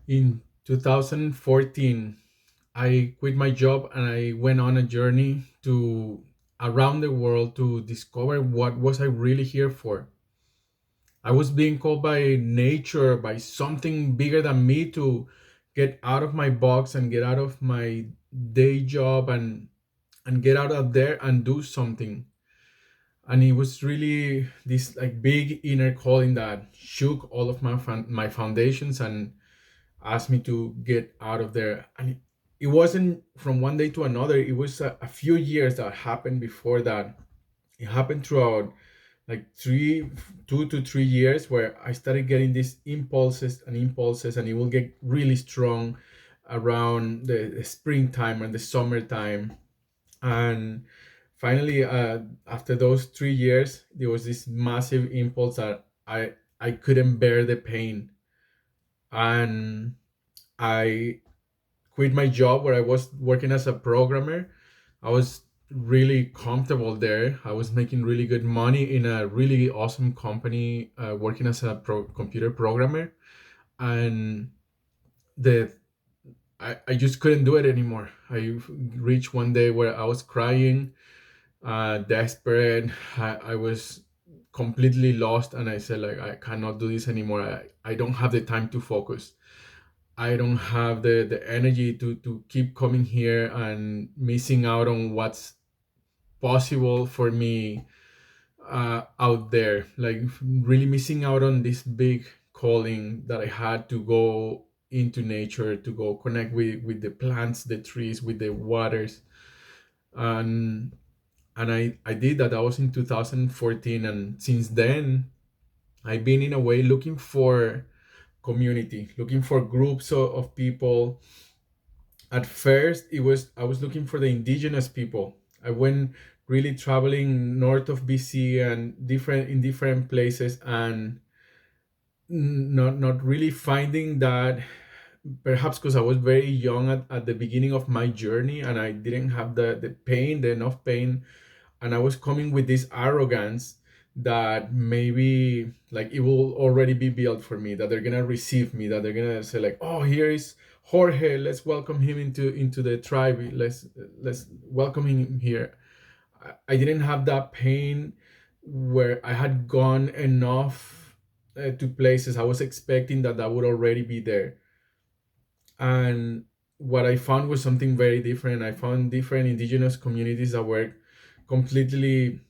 In 2014, I quit my job and I went on a journey to around the world to discover what was I really here for. I was being called by nature, by something bigger than me to get out of my box and get out of my day job and get out of there and do something. And it was really this like big inner calling that shook all of my foundations and asked me to get out of there. And it wasn't from one day to another. It was a few years that happened before that. It happened throughout like 2 to 3 years where I started getting these impulses, and it will get really strong around the springtime and the summertime. And finally, after those 3 years, there was this massive impulse that I couldn't bear the pain, and I quit my job where I was working as a programmer. I was really comfortable there. I was making really good money in a really awesome company, working as a computer programmer, and the I just couldn't do it anymore. I reached one day where I was crying, desperate. I was completely lost, and I said like I cannot do this anymore. I don't have the time to focus. I don't have the energy to keep coming here and missing out on what's possible for me out there. Like really missing out on this big calling that I had to go into nature, to go connect with the plants, the trees, with the waters. And I did that. That was in 2014. And since then, I've been in a way looking for community, looking for groups of people. At first I was looking for the indigenous people. I went really traveling north of BC and different places, and not really finding that, perhaps because I was very young at the beginning of my journey, and I didn't have the enough pain, and I was coming with this arrogance that maybe like it will already be built for me, that they're gonna receive me, that they're gonna say like, oh, here is Jorge, let's welcome him into the tribe, let's welcome him here. I didn't have that pain where I had gone enough to places. I was expecting that would already be there, and what I found was something very different. I found different indigenous communities that were completely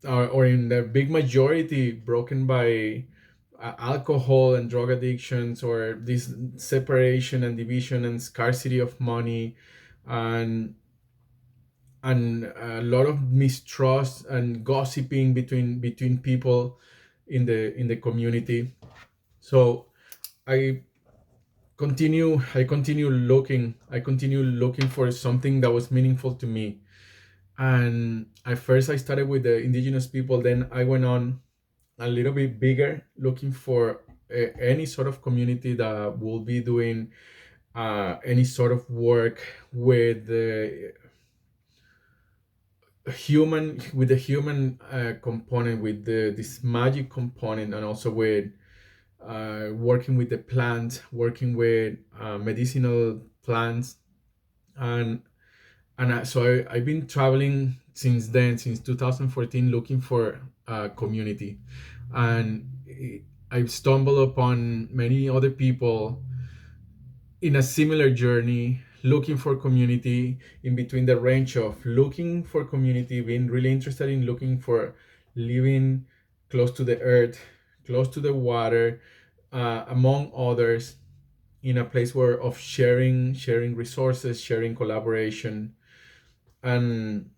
or in the big majority broken by alcohol and drug addictions, or this separation and division and scarcity of money, and a lot of mistrust and gossiping between people in the community. So I I continue looking for something that was meaningful to me. And at first I started with the indigenous people, then I went on a little bit bigger, looking for any sort of community that will be doing any sort of work with the human component, with this magic component, and also with working with the plants, working with medicinal plants. And I've been traveling since then, since 2014, looking for a community. And I've stumbled upon many other people in a similar journey, looking for community, in between the range of looking for community, being really interested in looking for living close to the earth, close to the water, among others, in a place where of sharing resources, sharing collaboration, and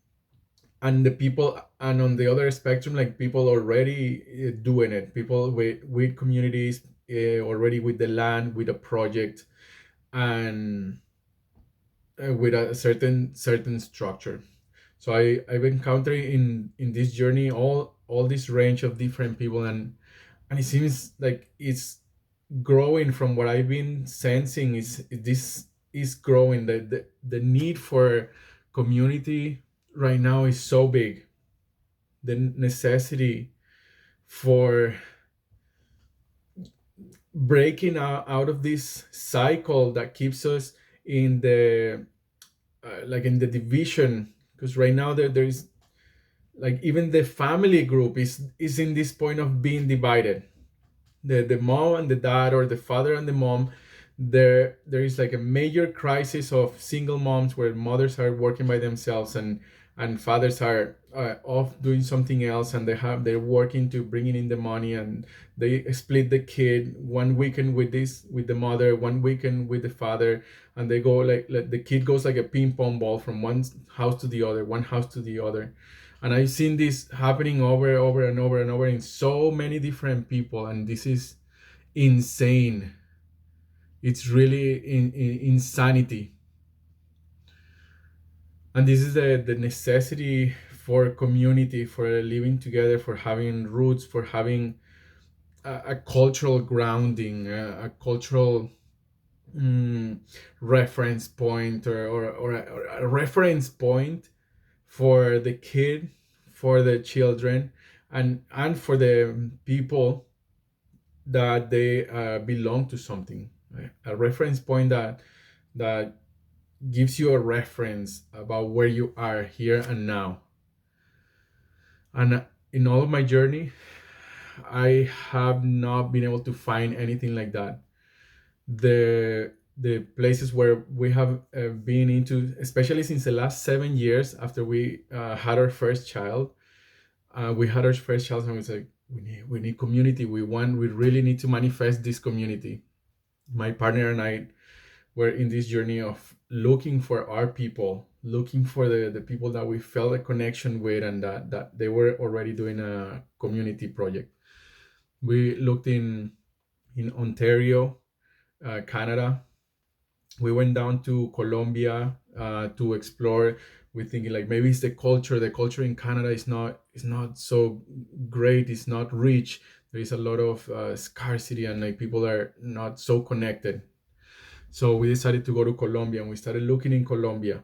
the people, and on the other spectrum, like people already doing it, people with communities, already with the land, with a project, and with a certain structure. So I've encountered in this journey all this range of different people, and it seems like it's growing. From what I've been sensing, is this is growing. The need for community right now is so big. The necessity for breaking out of this cycle that keeps us in the like in the division, because right now there is like even the family group is in this point of being divided. The mom and the dad, or the father and the mom, there is like a major crisis of single moms where mothers are working by themselves, and fathers are off doing something else, and they're working to bringing in the money, and they split the kid one weekend with this with the mother, one weekend with the father, and they go like the kid goes like a ping pong ball from one house to the other, one house to the other. And I've seen this happening over and over and over in so many different people, and this is insane. It's really insanity. And this is the necessity for community, for living together, for having roots, for having a cultural grounding, a cultural mm, reference point, or a reference point for the kid, for the children, and for the people that they belong to something, right? A reference point that gives you a reference about where you are here and now. And in all of my journey, I have not been able to find anything like that. The places where we have been into, especially since the last 7 years after we had our first child, we had our first child, and we said we need community. We really need to manifest this community. My partner and I were in this journey of looking for our people, looking for the people that we felt a connection with, and that they were already doing a community project. We looked in Ontario, Canada. We went down to Colombia to explore. We're thinking like maybe it's the culture. The culture in Canada is not so great. It's not rich. There is a lot of scarcity, and like people are not so connected. So we decided to go to Colombia, and we started looking in Colombia.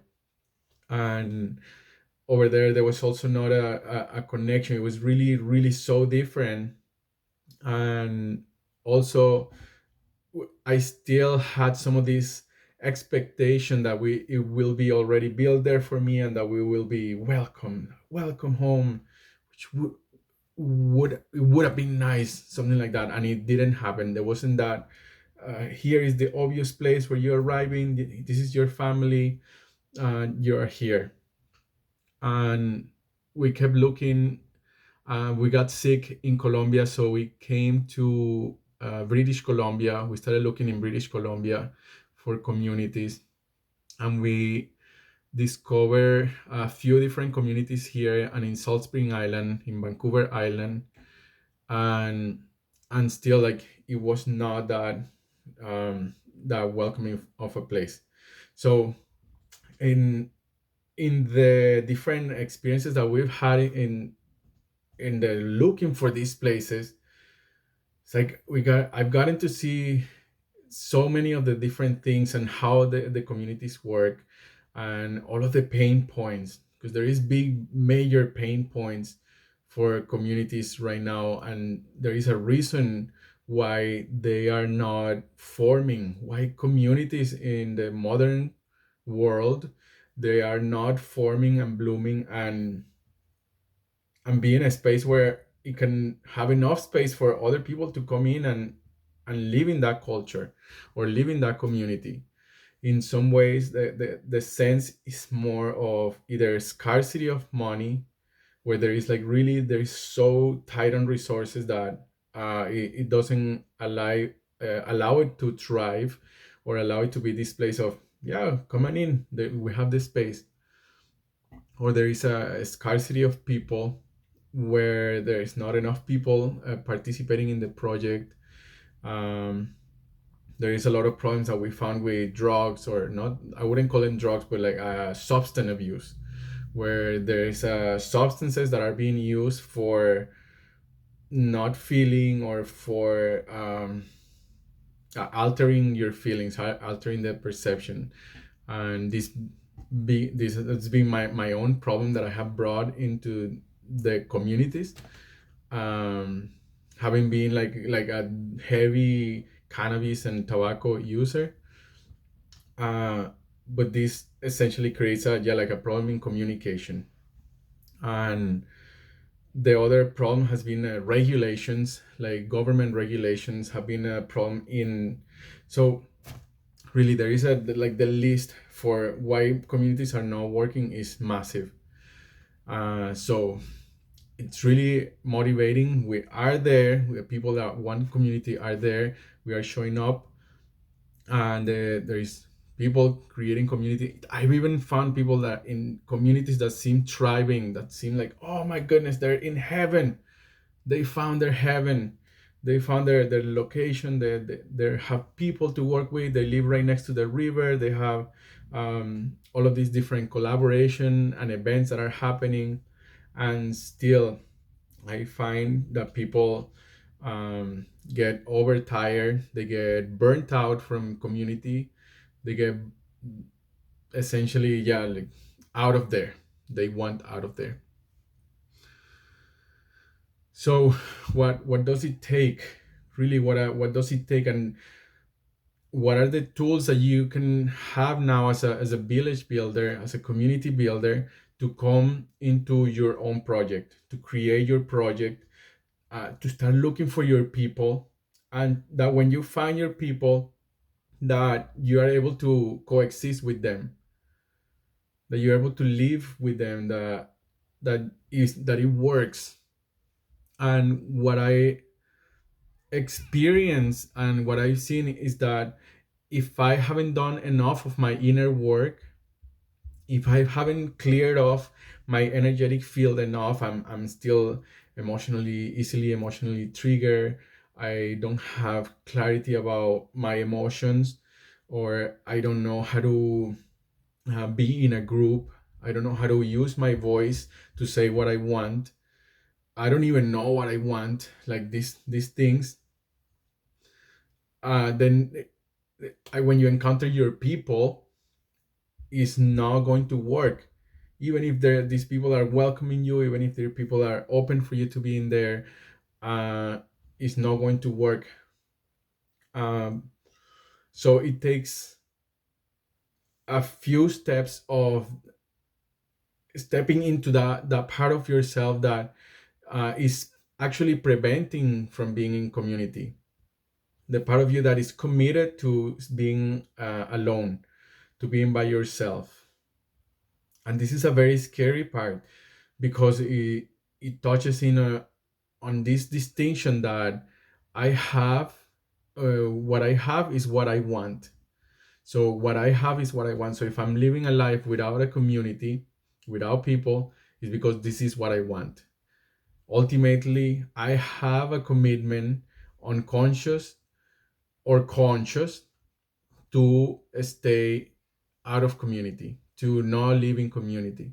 And over there was also not a connection. It was really, really so different. And also, I still had some of this expectation that we it will be already built there for me, and that we will be welcome home, which would have been nice, something like that. And it didn't happen. There wasn't that. Here is the obvious place where you're arriving. This is your family. You're here. And we kept looking. We got sick in Colombia, so we came to British Columbia. We started looking in British Columbia for communities, and we discovered a few different communities here and in Salt Spring Island, in Vancouver Island, and still like it was not that welcoming of a place. So in the different experiences that we've had in the looking for these places, it's like I've gotten to see so many of the different things and how the communities work, and all of the pain points, because there is big major pain points for communities right now, and there is a reason why they are not forming, why communities in the modern world, they are not forming and blooming, and be in a space where it can have enough space for other people to come in and live in that culture or live in that community. In some ways, the sense is more of either scarcity of money, where there is like really there is so tight on resources that it doesn't allow it to thrive, or allow it to be this place of, yeah, come on in, we have this space. Or there is a scarcity of people, where there is not enough people participating in the project. Um, there is a lot of problems that we found with drugs, or not, I wouldn't call them drugs, but like substance abuse, where there is substances that are being used for not feeling, or for altering your feelings, altering the perception. And this has been my own problem that I have brought into the communities, um having been like a heavy cannabis and tobacco user. uh, but this essentially creates a, yeah, like a problem in communication. And the other problem has been regulations, like government regulations have been a problem in. So really there is a, like, the list for why communities are not working is massive. So it's really motivating. We are there, people that want community are there, we are showing up, and there is people creating community. I've even found people that in communities that seem thriving, that seem like, oh my goodness, they're in heaven. They found their heaven. They found their location. They have people to work with. They live right next to the river. They have all of these different collaboration and events that are happening. And still, I find that people get overtired. They get burnt out from community. They get essentially, yeah, like out of there. They want out of there. So what does it take? Really, what does it take, and what are the tools that you can have now as a village builder, as a community builder, to come into your own project, to create your project, to start looking for your people, and that when you find your people, that you are able to coexist with them, that you're able to live with them, that it works. And what I experience and what I've seen is that if I haven't done enough of my inner work, if I haven't cleared off my energetic field enough, I'm still easily emotionally triggered. I don't have clarity about my emotions, or I don't know how to be in a group. I don't know how to use my voice to say what I want. I don't even know what I want, like these things. Then when you encounter your people, it's not going to work. Even if these people are welcoming you, even if their people are open for you to be in there, uh, it's not going to work. Um, so it takes a few steps of stepping into that part of yourself that is actually preventing from being in community, the part of you that is committed to being alone, to being by yourself. And this is a very scary part, because it touches on this distinction that I have. What I have is what I want. So what I have is what I want. So if I'm living a life without a community, without people, it's because this is what I want. Ultimately, I have a commitment, unconscious or conscious, to stay out of community, to not live in community.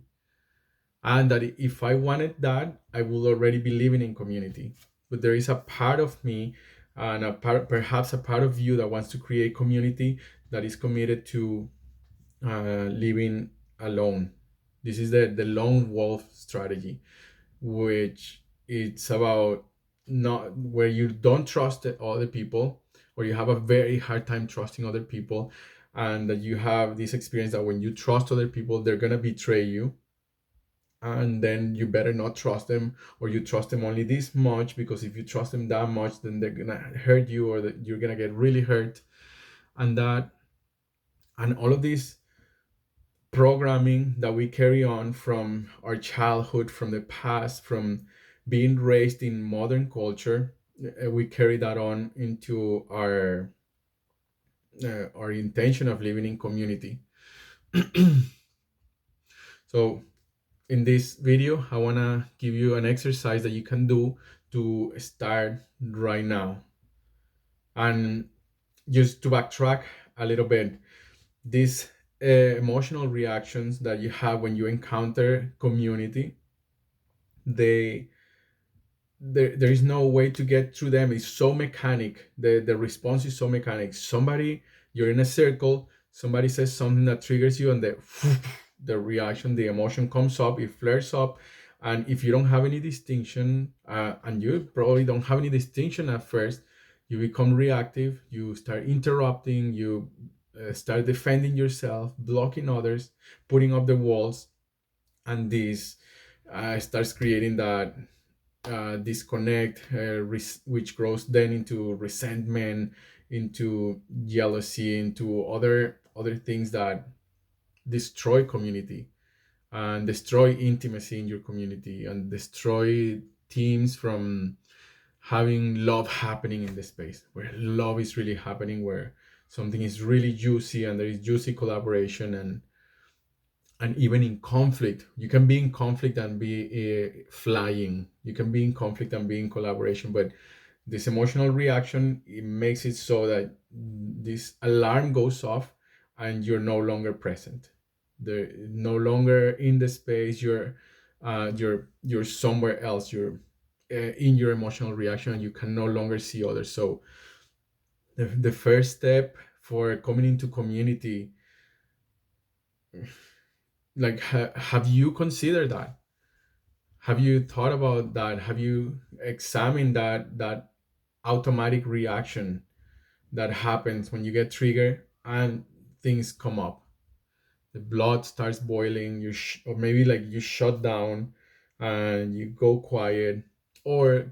And that if I wanted that, I would already be living in community. But there is a part of me, and perhaps a part of you, that wants to create community, that is committed to living alone. This is the lone wolf strategy, which it's about, not where you don't trust other people, or you have a very hard time trusting other people, and that you have this experience that when you trust other people, they're gonna betray you, and then you better not trust them, or you trust them only this much, because if you trust them that much, then they're gonna hurt you, or that you're gonna get really hurt. And all of this programming that we carry on from our childhood, from the past, from being raised in modern culture, we carry that on into our intention of living in community. So in this video, I want to give you an exercise that you can do to start right now. And just to backtrack a little bit, these emotional reactions that you have when you encounter community, they there is no way to get through them. It's so mechanic. The response is so mechanic. You're in a circle, somebody says something that triggers you, and the reaction, the emotion comes up, it flares up. And if you don't have any distinction, and you probably don't have any distinction at first, You become reactive, you start interrupting, you start defending yourself, blocking others, putting up the walls, and this starts creating that disconnect, which grows then into resentment, into jealousy, into other things that destroy community and destroy intimacy in your community and destroy teams from having love happening in the space where love is really happening, where something is really juicy and there is juicy collaboration. And even in conflict, you can be in conflict and be flying, you can be in conflict and be in collaboration, but this emotional reaction, it makes it so that this alarm goes off and you're no longer present, they're no longer in the space, you're somewhere else, you're in your emotional reaction and you can no longer see others. So the first step for coming into community, like have you considered that? Have you thought about that? Have you examined that automatic reaction that happens when you get triggered and things come up? The blood starts boiling, or maybe like you shut down and you go quiet. Or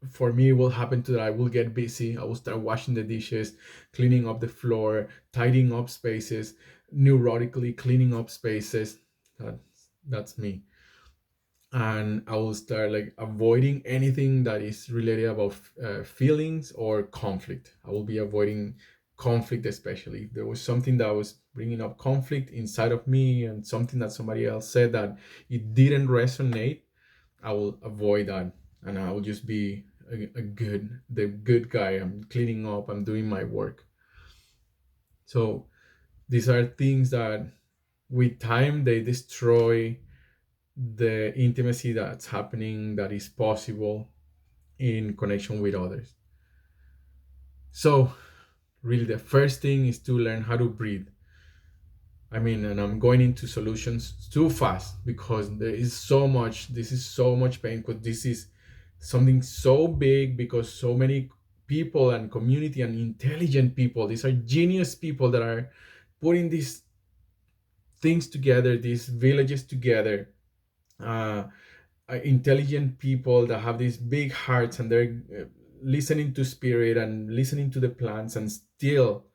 for me, it will happen to that I will get busy. I will start washing the dishes, cleaning up the floor, tidying up spaces, neurotically cleaning up spaces. That's me. And I will start like avoiding anything that is related about feelings or conflict. I will be avoiding conflict, especially if there was something that was bringing up conflict inside of me and something that somebody else said that it didn't resonate. I will avoid that, and I will just be the good guy. I'm cleaning up. I'm doing my work. So these are things that, with time, they destroy the intimacy that's happening, that is possible in connection with others. So really the first thing is to learn how to breathe. I mean, and I'm going into solutions too fast because there is so much, this is so much pain, because this is something so big, because so many people and community and intelligent people, these are genius people that are putting these things together, these villages together, uh, intelligent people that have these big hearts, and they're listening to spirit and listening to the plants, and still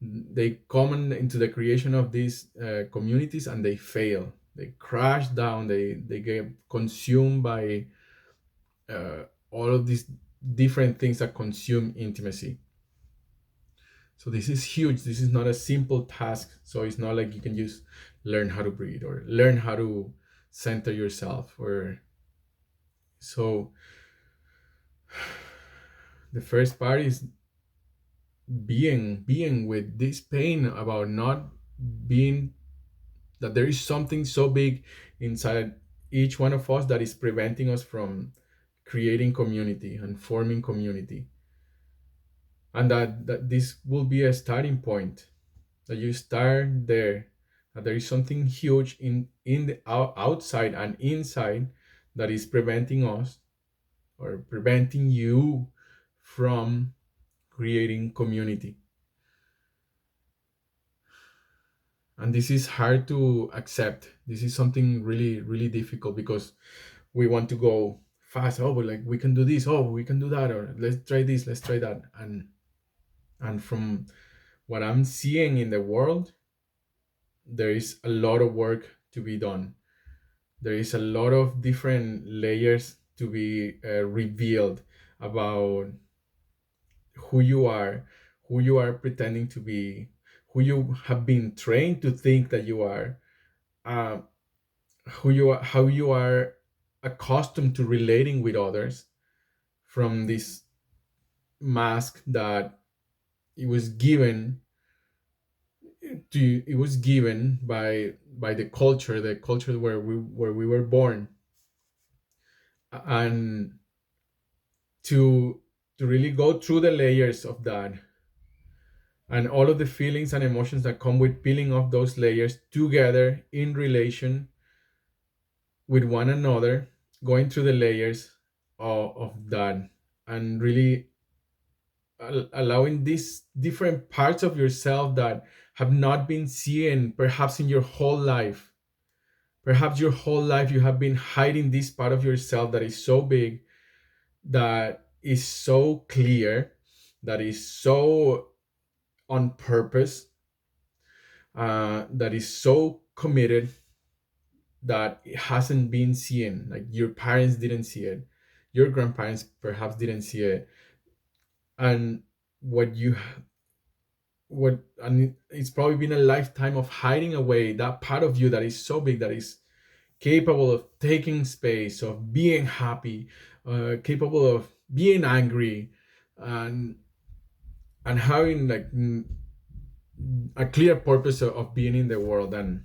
they come into the creation of these communities and they fail, they crash down, they get consumed by all of these different things that consume intimacy. So this is huge, this is not a simple task. So it's not like you can just learn how to breathe or learn how to center yourself. Or so the first part is being with this pain about not being, that there is something so big inside each one of us that is preventing us from creating community and forming community. And that this will be a starting point, that you start there, that there is something huge in the outside and inside that is preventing us, or preventing you from creating community. And this is hard to accept, this is something really really difficult, because we want to go fast. Oh, but like we can do this, oh we can do that, or let's try this, let's try that. And from what I'm seeing in the world, there is a lot of work to be done, there is a lot of different layers to be revealed about who you are pretending to be, who you have been trained to think that you are, uh, who you are, how you are accustomed to relating with others, from this mask that it was given it was given by the culture where we were born. And to really go through the layers of that, and all of the feelings and emotions that come with peeling off those layers together in relation with one another, going through the layers of that, and really allowing these different parts of yourself that have not been seen perhaps in your whole life. Perhaps your whole life you have been hiding this part of yourself that is so big, that is so clear, that is so on purpose, that is so committed, that it hasn't been seen. Like your parents didn't see it, your grandparents perhaps didn't see it, and what you what and it's probably been a lifetime of hiding away that part of you that is so big, that is capable of taking space, of being happy, capable of being angry, and having like a clear purpose of being in the world. And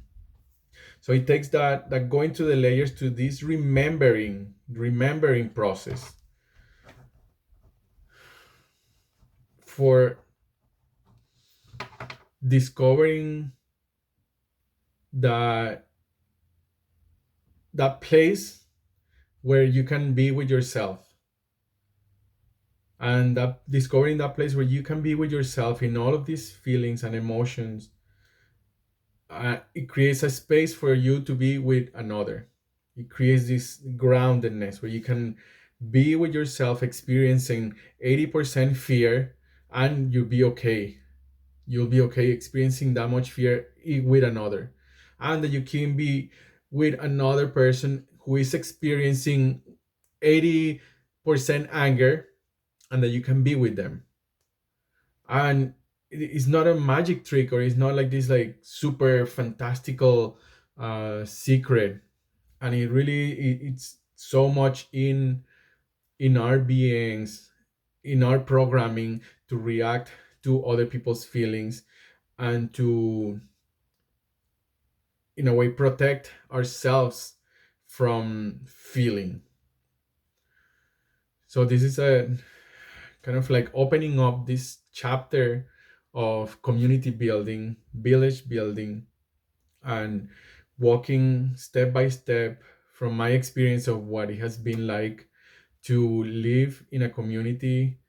so it takes that going to the layers, to this remembering process for discovering that that place where you can be with yourself, and that discovering that place where you can be with yourself in all of these feelings and emotions. It creates a space for you to be with another. It creates this groundedness where you can be with yourself, experiencing 80% fear, and you'll be okay. You'll be okay experiencing that much fear with another. And that you can be with another person who is experiencing 80% anger, and that you can be with them. And it's not a magic trick, or it's not like this like super fantastical secret. And it's so much in our beings, in our programming, to react to other people's feelings, and to, in a way, protect ourselves from feeling. So this is a kind of like opening up this chapter of community building, village building, and walking step by step from my experience of what it has been like to live in a community,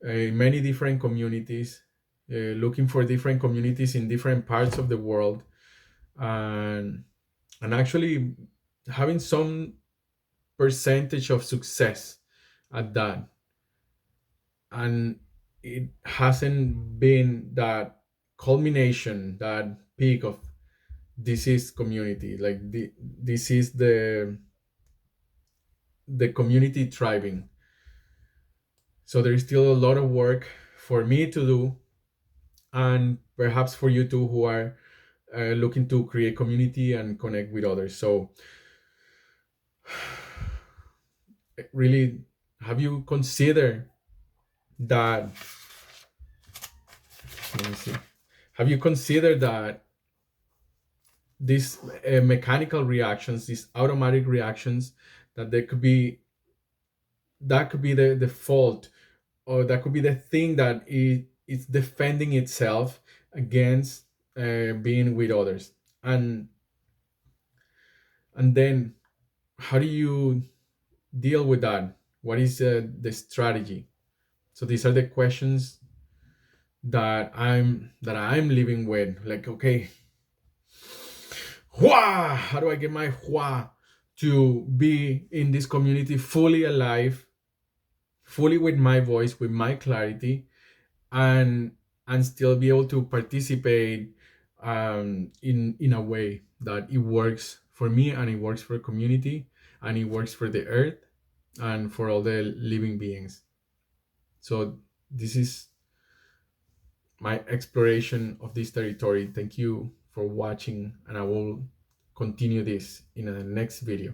many different communities, looking for different communities in different parts of the world, and actually having some percentage of success at that. And it hasn't been that culmination, that peak of this is community, like this is the community thriving. So there is still a lot of work for me to do, and perhaps for you too, who are looking to create community and connect with others. So really, have you considered that, let me see, have you considered that these mechanical reactions, these automatic reactions, that there could be, that could be the fault, or that could be the thing that it's defending itself against being with others. and and then how do you deal with that? What is the strategy? So these are the questions that I'm living with. Like, okay, how do I get my to be in this community fully alive, fully with my voice, with my clarity, and still be able to participate in a way that it works for me, and it works for the community, and it works for the earth, and for all the living beings. So this is my exploration of this territory. Thank you for watching, and I will continue this in the next video.